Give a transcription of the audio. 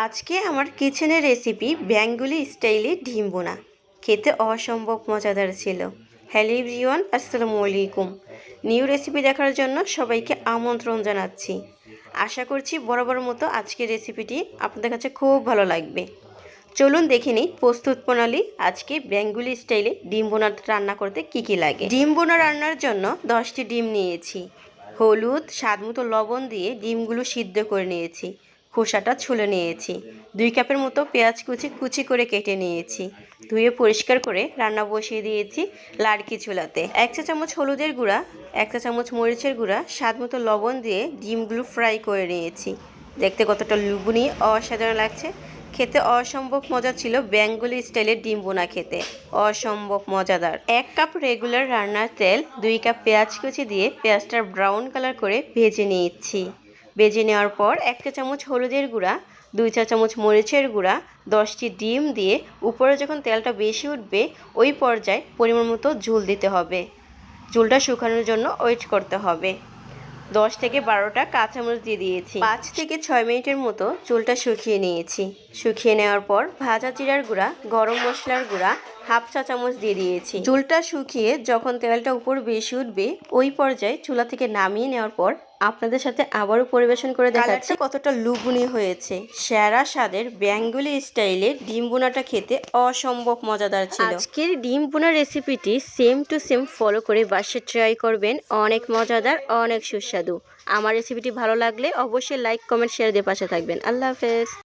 আজকে আমার কিচেনের রেসিপি বেঙ্গলি স্টাইলে ডিম বোনা। খেতে অসম্ভব মজাদার ছিল। হ্যালো এভরিওয়ান, আসসালামু আলাইকুম। নিউ রেসিপি দেখার জন্য সবাইকে আমন্ত্রণ জানাচ্ছি। আশা করছি বরাবর মতো আজকের রেসিপিটি আপনাদের কাছে খুব ভালো লাগবে। চলুন দেখে নিই প্রস্তুত প্রণালী। আজকে বেঙ্গলি স্টাইলে ডিম বোনা রান্না করতে কি লাগে। ডিম বোনা রান্নার জন্য 10টি ডিম নিয়েছি। হলুদ, স্বাদমতো লবণ দিয়ে ডিমগুলো সিদ্ধ করে নিয়েছি। খোসাটা ছুলে নিয়েছি। 2 কাপের মতো পেঁয়াজ কুচি করে কেটে নিয়েছি। ধুয়ে পরিষ্কার করে রান্না বসিয়ে দিয়েছি লাড়কি চুলাতে। 1 চা চামচ হলুদের গুঁড়া, 1 চা চামচ মরিচের গুঁড়া, স্বাদমতো লবণ দিয়ে ডিমগুলো ফ্রাই করে নিয়েছি। দেখতে কতটা লোভনীয় অসাধারণ লাগছে। খেতে অসম্ভব মজা ছিল বেঙ্গলি স্টাইলের ডিম বোনা খেতে। অসম্ভব মজাদার। 1 কাপ রেগুলার রান্নার তেল, 2 কাপ পেঁয়াজ কুচি দিয়ে পেঁয়াজটা ব্রাউন কালার করে ভেজে নিচ্ছি। ভেজে নেওয়ার পর 1 চা চামচ হলুদের গুঁড়া, 2 চা চামচ মরিচের গুঁড়া, 10টি ডিম দিয়ে উপরে যখন তেলটা বেশি উঠবে ওই পর্যায়ে পরিমাণ মতো ঝোল দিতে হবে। ঝোলটা শুকানোর জন্য ওয়েট করতে হবে। 10 থেকে 12টা কাঁচামরিচ দিয়ে দিয়েছি। 5 থেকে 6 মিনিটের মতো চুলটা শুকিয়ে নিয়েছি। শুকিয়ে নেওয়ার পর ভাজা জিরার গুঁড়া, গরম মশলার গুঁড়া 1/2 চা চামচ দিয়ে দিয়েছি। চুলটা শুকিয়ে যখন তেলটা উপর বেশি উঠবে ওই পর্যায়ে চুলা থেকে নামিয়ে নেওয়ার পর আপনাদের সাথে আবারও পরিবেশন করে দেখাচ্ছি কতটা লোভনীয় হয়েছে। সেরা স্বাদের বেঙ্গলি স্টাইলে ডিম বোনাটা খেতে অসম্ভব মজাদার ছিল। আজকের ডিম বোনা রেসিপিটি সেম টু সেম ফলো করে বাসায় ট্রাই করবেন। অনেক মজাদার, অনেক সুস্বাদু। আমার রেসিপিটি ভালো লাগলে অবশ্যই লাইক, কমেন্ট, শেয়ার দিয়ে পাশে থাকবেন। আল্লাহ হাফেজ।